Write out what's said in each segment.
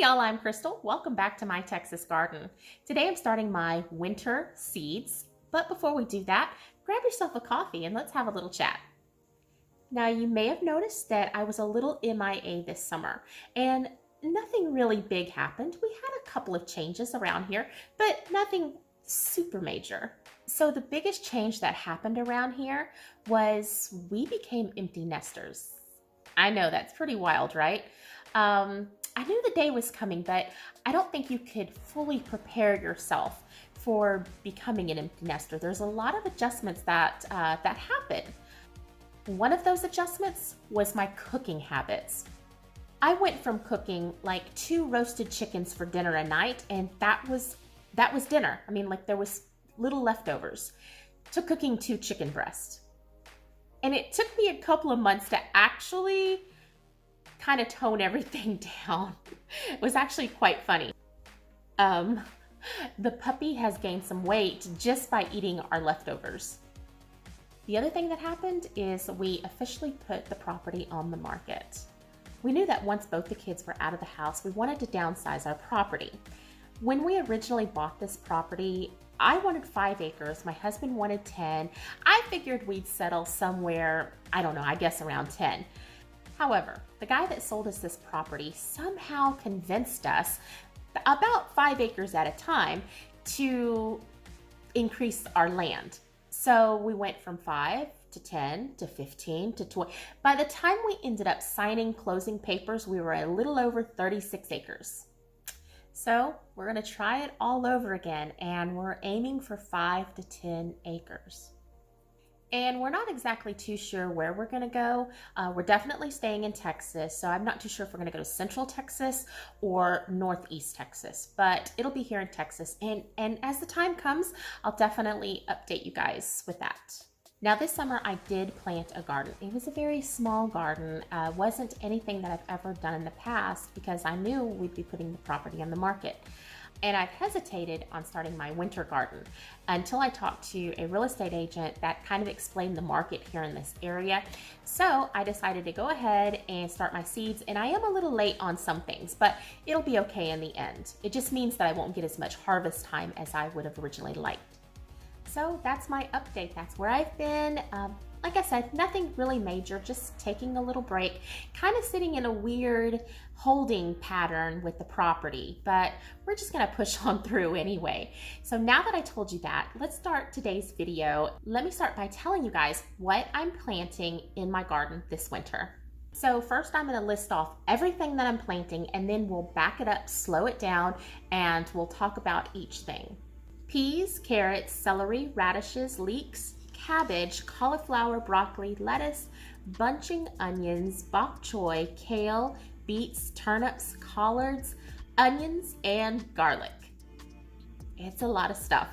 y'all, I'm Crystal. Welcome back to my Texas garden. Today I'm starting my winter seeds, but before we do that, grab yourself a coffee and let's have a little chat. Now you may have noticed that I was a little MIA this summer and nothing really big happened. We had a couple of changes around here, but nothing super major. So the biggest change that happened around here was we became empty nesters. I know that's pretty wild, right? I knew the day was coming, but I don't think you could fully prepare yourself for becoming an empty nester. There's a lot of adjustments that happen. One of those adjustments was my cooking habits. I went from cooking like 2 roasted chickens for dinner a night, and that was dinner. I mean, like there was little leftovers, to cooking 2 chicken breasts. And it took me a couple of months to actually kind of tone everything down. It was actually quite funny. The puppy has gained some weight just by eating our leftovers. The other thing that happened is we officially put the property on the market. We knew that once both the kids were out of the house, we wanted to downsize our property. When we originally bought this property, I wanted 5 acres, my husband wanted 10. I figured we'd settle somewhere, I don't know, I guess around 10. However, the guy that sold us this property somehow convinced us, about 5 acres at a time, to increase our land. So we went from 5 to 10 to 15 to 20. By the time we ended up signing closing papers, we were a little over 36 acres. So we're going to try it all over again, and we're aiming for 5 to 10 acres. And we're not exactly too sure where we're going to go. We're definitely staying in Texas, so I'm not too sure if we're going to go to Central Texas or Northeast Texas, but it'll be here in Texas. And as the time comes, I'll definitely update you guys with that. Now this summer I did plant a garden. It was a very small garden. Wasn't anything that I've ever done in the past because I knew we'd be putting the property on the market. And I've hesitated on starting my winter garden until I talked to a real estate agent that kind of explained the market here in this area. So I decided to go ahead and start my seeds, and I am a little late on some things, but it'll be okay in the end. It just means that I won't get as much harvest time as I would have originally liked. So that's my update. That's where I've been. Like I said, nothing really major, just taking a little break, kind of sitting in a weird holding pattern with the property, but we're just gonna push on through anyway. So now that I told you that, let's start today's video. Let me start by telling you guys what I'm planting in my garden this winter. So first I'm gonna list off everything that I'm planting, and then we'll back it up, slow it down, and we'll talk about each thing. Peas, carrots, celery, radishes, leeks, cabbage, cauliflower, broccoli, lettuce, bunching onions, bok choy, kale, beets, turnips, collards, onions, and garlic. It's a lot of stuff.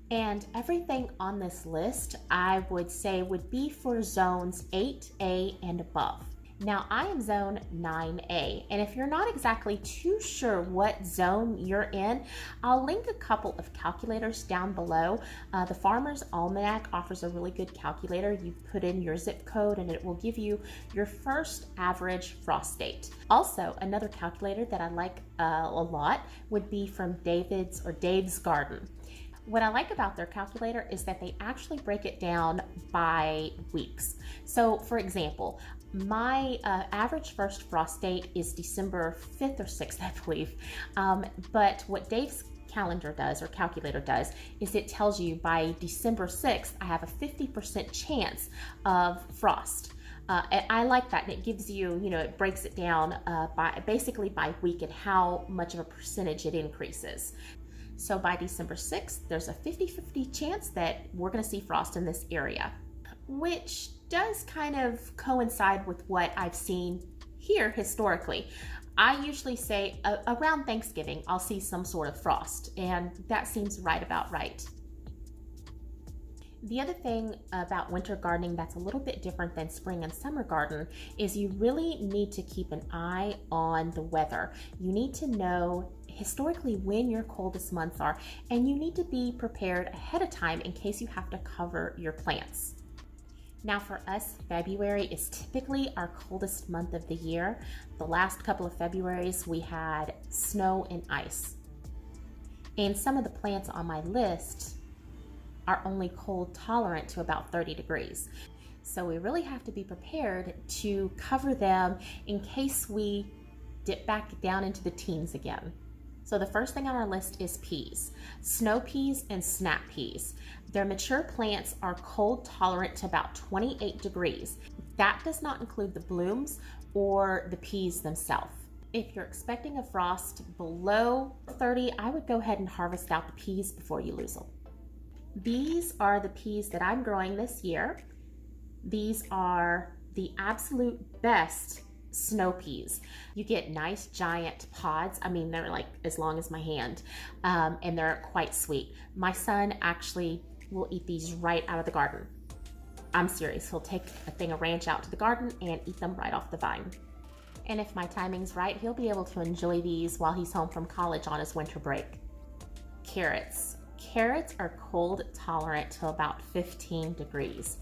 And everything on this list, I would say, would be for zones 8A and above. Now I am zone 9A, and if you're not exactly too sure what zone you're in, I'll link a couple of calculators down below. The Farmer's Almanac offers a really good calculator. You put in your zip code and it will give you your first average frost date. Also, another calculator that I like a lot would be from Dave's Garden. What I like about their calculator is that they actually break it down by weeks. So for example, my average first frost date is December 5th or 6th, I believe. But what Dave's calendar does, or calculator does, is it tells you by December 6th, I have a 50% chance of frost. And I like that, and it gives you, it breaks it down basically by week and how much of a percentage it increases. So by December 6th, there's a 50-50 chance that we're going to see frost in this area, which does kind of coincide with what I've seen here historically. I usually say around Thanksgiving, I'll see some sort of frost, and that seems right about right. The other thing about winter gardening that's a little bit different than spring and summer garden is you really need to keep an eye on the weather. You need to know historically when your coldest months are, and you need to be prepared ahead of time in case you have to cover your plants. Now for us, February is typically our coldest month of the year. The last couple of Februarys, we had snow and ice. And some of the plants on my list are only cold tolerant to about 30 degrees. So we really have to be prepared to cover them in case we dip back down into the teens again. So the first thing on our list is peas. Snow peas and snap peas. Their mature plants are cold tolerant to about 28 degrees. That does not include the blooms or the peas themselves. If you're expecting a frost below 30, I would go ahead and harvest out the peas before you lose them. These are the peas that I'm growing this year. These are the absolute best snow peas. You get nice giant pods. I mean, they're like as long as my hand, and they're quite sweet. My son actually will eat these right out of the garden. I'm serious. He'll take a thing of ranch out to the garden and eat them right off the vine. And if my timing's right, he'll be able to enjoy these while he's home from college on his winter break. Carrots. Carrots are cold tolerant to about 15 degrees.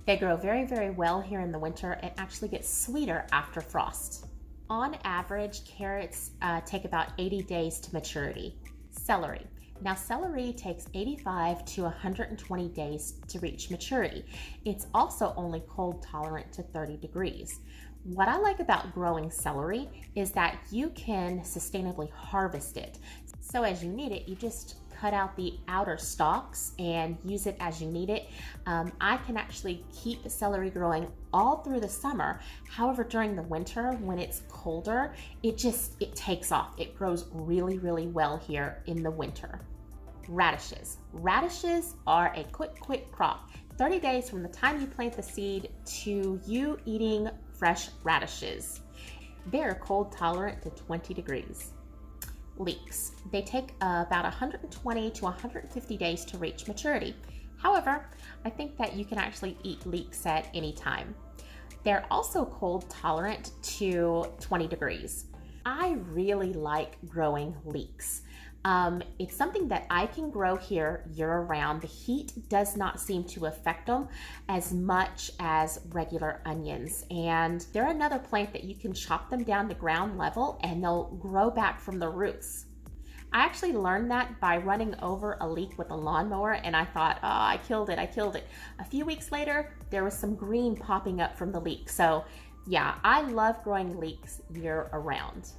They grow very, very well here in the winter and actually get sweeter after frost. On average, carrots take about 80 days to maturity. Celery. Now, celery takes 85 to 120 days to reach maturity. It's also only cold tolerant to 30 degrees. What I like about growing celery is that you can sustainably harvest it. So as you need it, you just cut out the outer stalks and use it as you need it. I can actually keep the celery growing all through the summer. However, during the winter, when it's colder, it takes off. It grows really, really well here in the winter. Radishes. Radishes are a quick crop. 30 days from the time you plant the seed to you eating fresh radishes. They're cold tolerant to 20 degrees. Leeks. They take about 120 to 150 days to reach maturity. However, I think that you can actually eat leeks at any time. They're also cold tolerant to 20 degrees. I really like growing leeks. It's something that I can grow here year-round. The heat does not seem to affect them as much as regular onions. And they're another plant that you can chop them down to ground level and they'll grow back from the roots. I actually learned that by running over a leek with a lawnmower, and I thought, oh, I killed it. A few weeks later, there was some green popping up from the leek. So yeah, I love growing leeks year-round.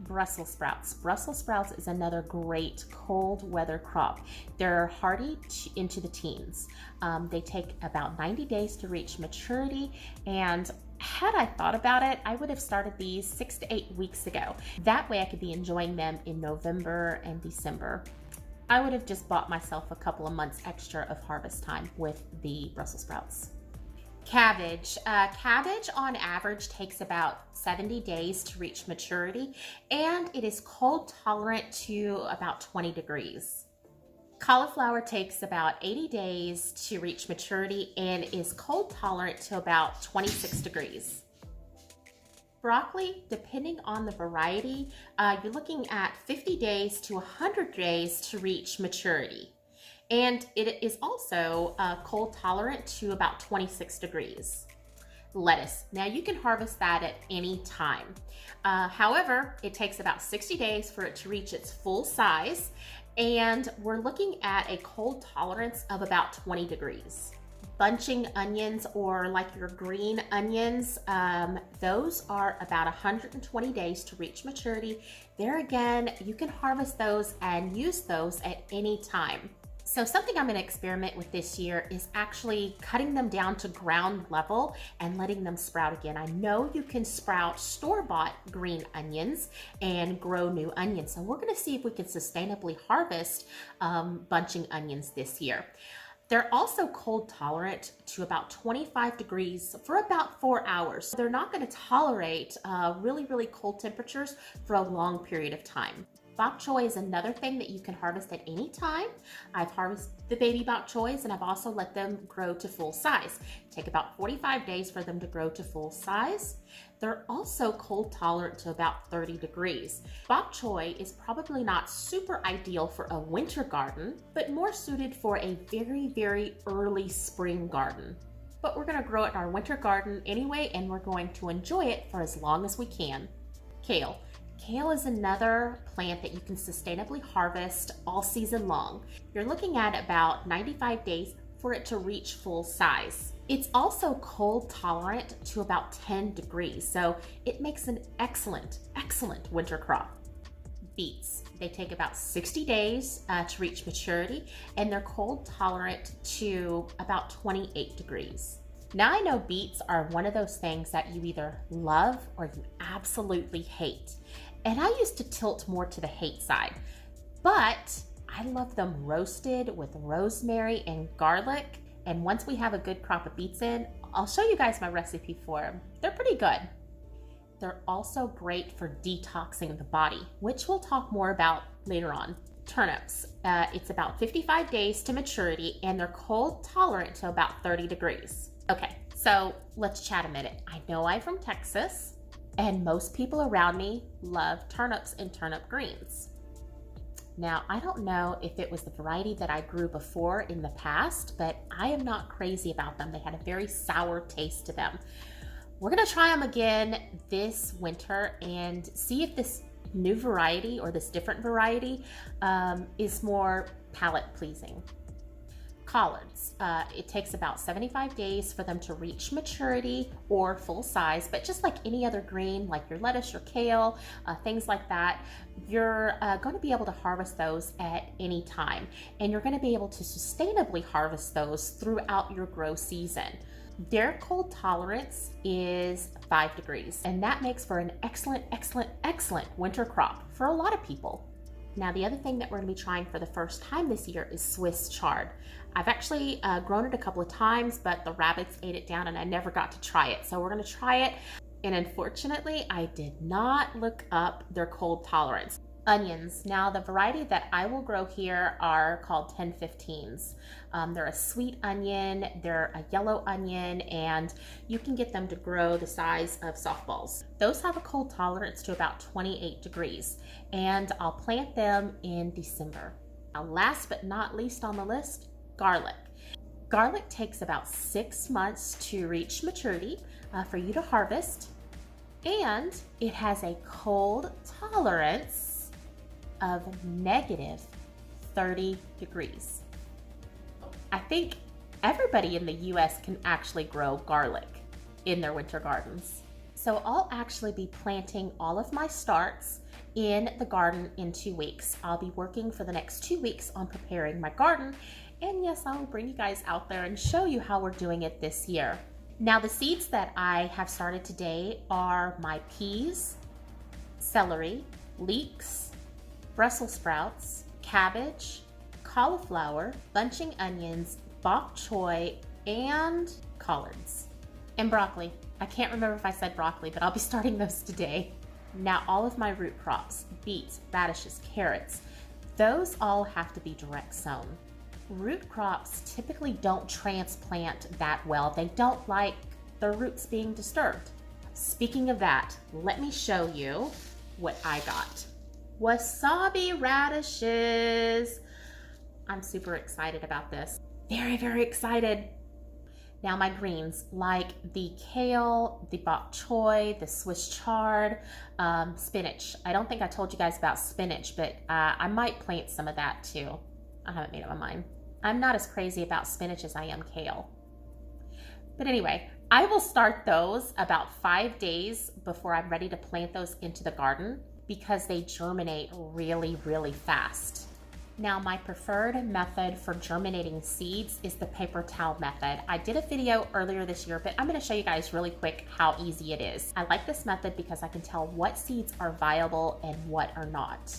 Brussels sprouts. Brussels sprouts is another great cold weather crop. They're hardy into the teens. They take about 90 days to reach maturity, and had I thought about it, I would have started these 6 to 8 weeks ago. That way I could be enjoying them in November and December. I would have just bought myself a couple of months extra of harvest time with the Brussels sprouts. Cabbage. Cabbage on average takes about 70 days to reach maturity, and it is cold tolerant to about 20 degrees. Cauliflower takes about 80 days to reach maturity and is cold tolerant to about 26 degrees. Broccoli, depending on the variety, you're looking at 50 days to 100 days to reach maturity. And it is also cold tolerant to about 26 degrees. Lettuce. Now you can harvest that at any time. However, it takes about 60 days for it to reach its full size, and we're looking at a cold tolerance of about 20 degrees. Bunching onions, or like your green onions, those are about 120 days to reach maturity. There again, you can harvest those and use those at any time. So something I'm gonna experiment with this year is actually cutting them down to ground level and letting them sprout again. I know you can sprout store-bought green onions and grow new onions. So we're gonna see if we can sustainably harvest bunching onions this year. They're also cold tolerant to about 25 degrees for about 4 hours. They're not gonna tolerate really, really cold temperatures for a long period of time. Bok choy is another thing that you can harvest at any time. I've harvested the baby bok choys and I've also let them grow to full size. Take about 45 days for them to grow to full size. They're also cold tolerant to about 30 degrees. Bok choy is probably not super ideal for a winter garden, but more suited for a very, very early spring garden. but we're going to grow it in our winter garden anyway, and we're going to enjoy it for as long as we can. Kale. Kale is another plant that you can sustainably harvest all season long. You're looking at about 95 days for it to reach full size. It's also cold tolerant to about 10 degrees, so it makes an excellent winter crop. Beets. They take about 60 days to reach maturity, and they're cold tolerant to about 28 degrees. Now I know beets are one of those things that you either love or you absolutely hate. And I used to tilt more to the hate side, but I love them roasted with rosemary and garlic. And once we have a good crop of beets in, I'll show you guys my recipe for them. They're pretty good. They're also great for detoxing the body, which we'll talk more about later on. Turnips. It's about 55 days to maturity, and they're cold tolerant to about 30 degrees. Okay, so let's chat a minute. I know I'm from Texas, and most people around me love turnips and turnip greens. Now, I don't know if it was the variety that I grew before in the past, but I am not crazy about them. They had a very sour taste to them. We're gonna try them again this winter and see if this new variety or this different variety is more palate pleasing. Collards. It takes about 75 days for them to reach maturity or full size, but just like any other green, like your lettuce, your kale, things like that, you're going to be able to harvest those at any time. And you're going to be able to sustainably harvest those throughout your grow season. Their cold tolerance is 5 degrees, and that makes for an excellent winter crop for a lot of people. Now, the other thing that we're going to be trying for the first time this year is Swiss chard. I've actually grown it a couple of times, but the rabbits ate it down and I never got to try it. So we're going to try it. And unfortunately, I did not look up their cold tolerance. Onions. Now, the variety that I will grow here are called 1015s. They're a sweet onion, they're a yellow onion, and you can get them to grow the size of softballs. Those have a cold tolerance to about 28 degrees, and I'll plant them in December. Now, last but not least on the list, garlic. Garlic takes about 6 months to reach maturity for you to harvest, and it has a cold tolerance of negative 30 degrees. I think everybody in the US can actually grow garlic in their winter gardens. So I'll actually be planting all of my starts in the garden in 2 weeks. I'll be working for the next 2 weeks on preparing my garden. And yes, I will bring you guys out there and show you how we're doing it this year. Now, the seeds that I have started today are my peas, celery, leeks, Brussels sprouts, cabbage, cauliflower, bunching onions, bok choy, and collards. And broccoli. I can't remember if I said broccoli, but I'll be starting those today. Now, all of my root crops, beets, radishes, carrots, those all have to be direct sown. Root crops typically don't transplant that well. They don't like their roots being disturbed. Speaking of that, let me show you what I got. Wasabi radishes. I'm super excited about this. Very excited. Now, my greens, like the kale, the bok choy, the Swiss chard, spinach. I don't think I told you guys about spinach, but I might plant some of that too. I haven't made up my mind. I'm not as crazy about spinach as I am kale. But anyway, I will start those about 5 days before I'm ready to plant those into the garden, because they germinate really fast. Now, my preferred method for germinating seeds is the paper towel method. I did a video earlier this year, but I'm gonna show you guys really quick how easy it is. I like this method because I can tell what seeds are viable and what are not.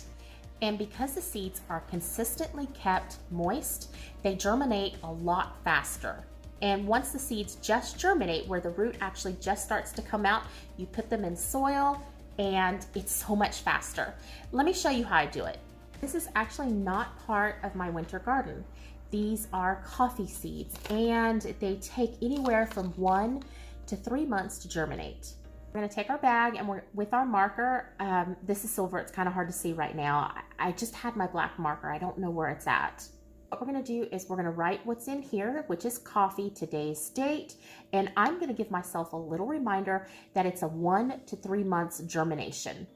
And because the seeds are consistently kept moist, they germinate a lot faster. And once the seeds just germinate, where the root actually just starts to come out, you put them in soil, and it's so much faster. Let me show you how I do it. This is actually not part of my winter garden. These are coffee seeds, and they take anywhere from 1 to 3 months to germinate. We're gonna take our bag, and we're with our marker. This is silver, it's kind of hard to see right now. I just had my black marker, I don't know where it's at. What we're gonna do is we're gonna write what's in here, which is coffee, today's date, and I'm gonna give myself a little reminder that it's a 1 to 3 months germination.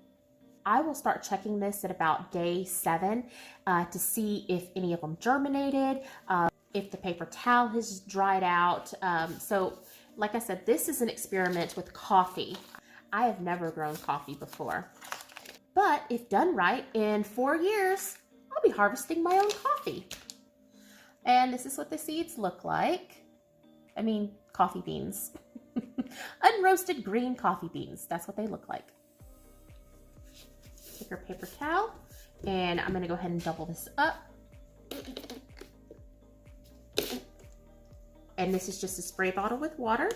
I will start checking this at about day 7 to see if any of them germinated, if the paper towel has dried out. So like I said, this is an experiment with coffee. I have never grown coffee before, but if done right, in 4 years, I'll be harvesting my own coffee. And this is what the seeds look like. I mean, coffee beans. Unroasted green coffee beans. That's what they look like. Take our paper towel, and I'm gonna go ahead and double this up. And this is just a spray bottle with water.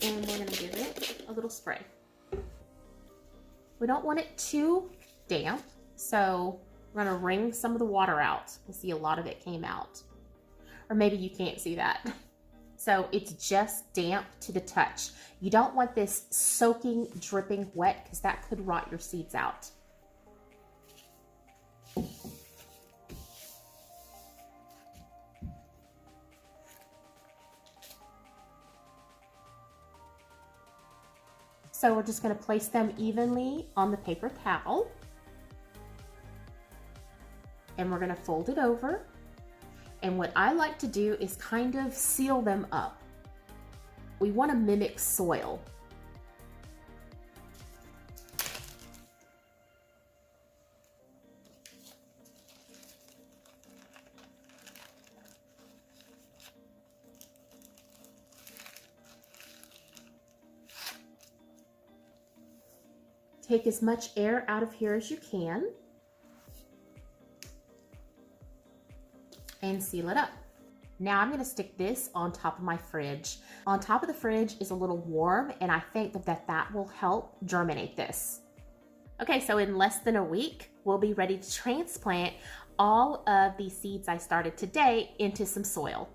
And we're gonna give it a little spray. We don't want it too damp, so we're gonna wring some of the water out. You see a lot of it came out. Or maybe you can't see that. So it's just damp to the touch. You don't want this soaking, dripping wet because that could rot your seeds out. So we're just gonna place them evenly on the paper towel. And we're gonna fold it over. And what I like to do is kind of seal them up. We wanna mimic soil. Take as much air out of here as you can and seal it up. Now I'm gonna stick this on top of my fridge. On top of the fridge is a little warm, and I think that will help germinate this. Okay, so in less than a week, we'll be ready to transplant all of the seeds I started today into some soil.